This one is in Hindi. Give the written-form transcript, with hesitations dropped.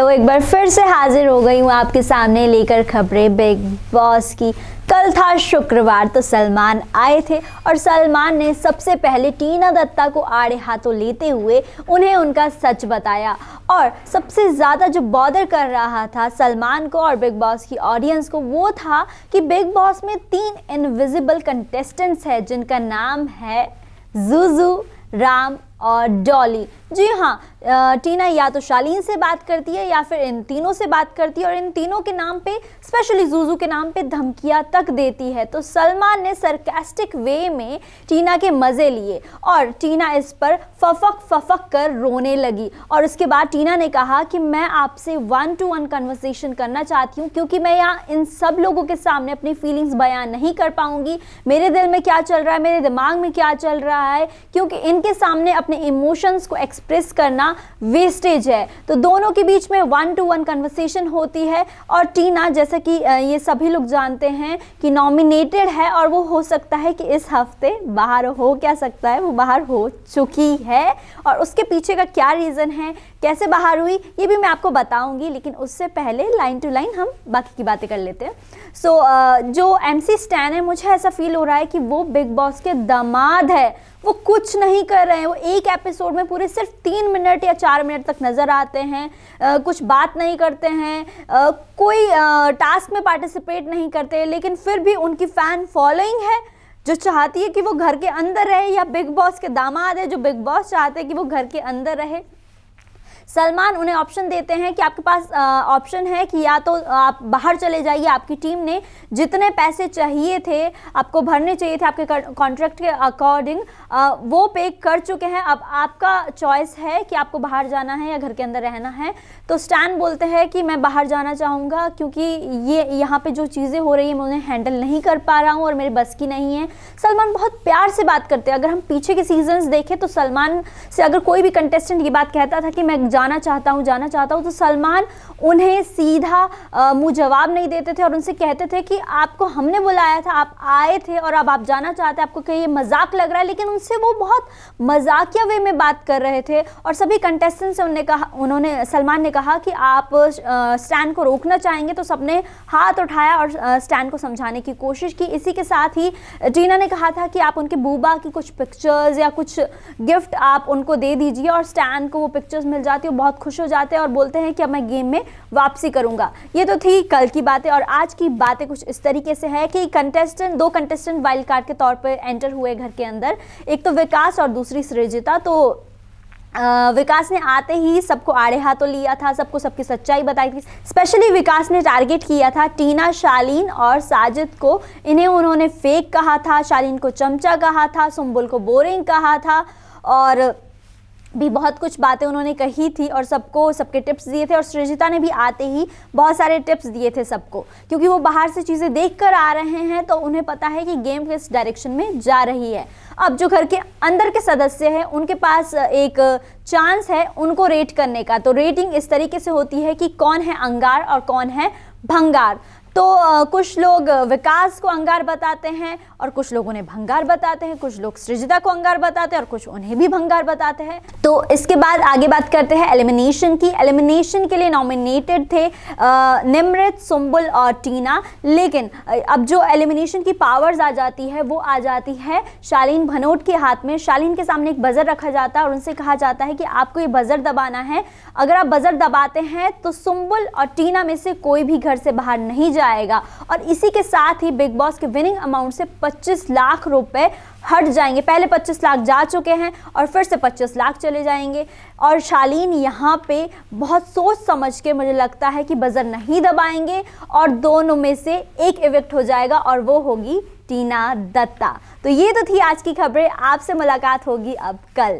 तो एक बार फिर से हाजिर हो गई हूँ आपके सामने लेकर खबरें बिग बॉस की। कल था शुक्रवार, तो सलमान आए थे और सलमान ने सबसे पहले टीना दत्ता को आड़े हाथों लेते हुए उन्हें उनका सच बताया। और सबसे ज़्यादा जो बॉदर कर रहा था सलमान को और बिग बॉस की ऑडियंस को वो था कि बिग बॉस में 3 इनविजिबल कंटेस्टेंट्स हैं जिनका नाम है जुजू, राम और डॉली। जी हाँ, टीना या तो शालीन से बात करती है या फिर इन तीनों से बात करती है और इन तीनों के नाम पे, स्पेशली जुजू के नाम पे धमकियां तक देती है। तो सलमान ने सरकास्टिक वे में टीना के मज़े लिए और टीना इस पर फफक कर रोने लगी। और उसके बाद टीना ने कहा कि मैं आपसे 1-to-1 कन्वर्सेशन करना चाहती हूँ, क्योंकि मैं यहाँ इन सब लोगों के सामने अपनी फीलिंग्स बयान नहीं कर पाऊँगी। मेरे दिल में क्या चल रहा है, मेरे दिमाग में क्या चल रहा है, क्योंकि इनके सामने अपने इमोशंस को एक्सप्रेस करना वेस्टेज है। तो दोनों के बीच में 1-to-1 कन्वर्सेशन होती है और टीना, जैसा कि ये सभी लोग जानते हैं कि नॉमिनेटेड है और वो हो सकता है कि इस हफ्ते बाहर हो, क्या सकता है वो बाहर हो चुकी है और उसके पीछे का क्या रीज़न है, कैसे बाहर हुई, ये भी मैं आपको बताऊंगी। लेकिन उससे पहले लाइन टू लाइन हम बाकी की बातें कर लेते हैं। जो MC स्टैन है, मुझे ऐसा फील हो रहा है कि वो बिग बॉस के दामाद है। वो कुछ नहीं कर रहे हैं, वो एक एपिसोड में पूरे सिर्फ 3 मिनट या 4 मिनट तक नज़र आते हैं, कुछ बात नहीं करते हैं, कोई टास्क में पार्टिसिपेट नहीं करते, लेकिन फिर भी उनकी फ़ैन फॉलोइंग है जो चाहती है कि वो घर के अंदर रहे, या बिग बॉस के दामाद है जो बिग बॉस चाहते हैं कि वो घर के अंदर रहे। सलमान उन्हें ऑप्शन देते हैं कि आपके पास ऑप्शन है कि या तो आप बाहर चले जाइए, आपकी टीम ने जितने पैसे चाहिए थे, आपको भरने चाहिए थे आपके कॉन्ट्रैक्ट के अकॉर्डिंग, वो पे कर चुके हैं। अब आपका चॉइस है कि आपको बाहर जाना है या घर के अंदर रहना है। तो स्टैन बोलते हैं कि मैं बाहर जाना चाहूँगा, क्योंकि ये यहाँ पे जो चीज़ें हो रही हैं मैं उन्हें हैंडल नहीं कर पा रहा हूँ और मेरे बस की नहीं है। सलमान बहुत प्यार से बात करते हैं। अगर हम पीछे के सीजन्स देखें तो सलमान से अगर कोई भी कंटेस्टेंट ये बात कहता था कि मैं जाना चाहता हूँ, तो सलमान उन्हें सीधा मुंह जवाब नहीं देते थे और उनसे कहते थे कि आपको हमने बुलाया था, आप आए थे और अब आप जाना चाहते हैं, आपको क्या ये मजाक लग रहा है। लेकिन उनसे वो बहुत मजाकिया वे में बात कर रहे थे और सभी कंटेस्टेंट से उन्होंने सलमान ने कहा कि आप स्टैन को रोकना चाहेंगे, तो सबने हाथ उठाया और स्टैन को समझाने की कोशिश की। इसी के साथ ही टीना ने कहा था कि आप उनके बूबा की कुछ पिक्चर्स या कुछ गिफ्ट आप उनको दे दीजिए और स्टैन को वो पिक्चर्स मिल जाती है, बहुत खुश हो जाते हैं और बोलते हैं कि अब मैं गेम में वापसी करूंगा। ये तो थी कल की बातें और आज की बातें कुछ इस तरीके से है कि दो कंटेस्टेंट वाइल्ड कार्ड के तौर पर एंटर हुए घर के अंदर, एक तो विकास और दूसरी सृजिता। तो विकास ने आते ही सबको आड़े हाथों लिया था, सबको सबकी सच्चाई बताई थी। स्पेशली विकास ने टारगेट किया था टीना, शालीन और साजिद को। इन्हें उन्होंने फेक कहा था, शालीन को चमचा कहा था, सुम्बुल को बोरिंग कहा था और भी बहुत कुछ बातें उन्होंने कही थी और सबके टिप्स दिए थे। और सृजिता ने भी आते ही बहुत सारे टिप्स दिए थे सबको, क्योंकि वो बाहर से चीज़ें देख कर आ रहे हैं तो उन्हें पता है कि गेम किस डायरेक्शन में जा रही है। अब जो घर के अंदर के सदस्य हैं उनके पास एक चांस है उनको रेट करने का। तो रेटिंग इस तरीके से होती है कि कौन है अंगार और कौन है भंगार। तो कुछ लोग विकास को अंगार बताते हैं और कुछ लोग उन्हें भंगार बताते हैं, कुछ लोग सृजिता को अंगार बताते हैं और कुछ उन्हें भी भंगार बताते हैं। तो इसके बाद आगे बात करते हैं एलिमिनेशन की। एलिमिनेशन के लिए नॉमिनेटेड थे निमृत, सुम्बुल और टीना। लेकिन अब जो एलिमिनेशन की पावर्स आ जाती है वो आ जाती है शालीन भनोट के हाथ में। शालीन के सामने एक बजर रखा जाता है और उनसे कहा जाता है कि आपको ये बजर दबाना है। अगर आप बजर दबाते हैं तो सुम्बुल और टीना में से कोई भी घर से बाहर नहीं जाएगा और इसी के साथ ही बिग बॉस के विनिंग अमाउंट से 25 लाख रुपए हट जाएंगे। पहले 25 लाख जा चुके हैं और फिर से 25 लाख चले जाएंगे। और शालीन यहाँ पे बहुत सोच समझ के मुझे लगता है कि बजर नहीं दबाएंगे और दोनों में से एक इविक्ट हो जाएगा और वो होगी टीना दत्ता। तो ये तो थी आज की खबरें। आपसे मुलाकात होगी अब कल।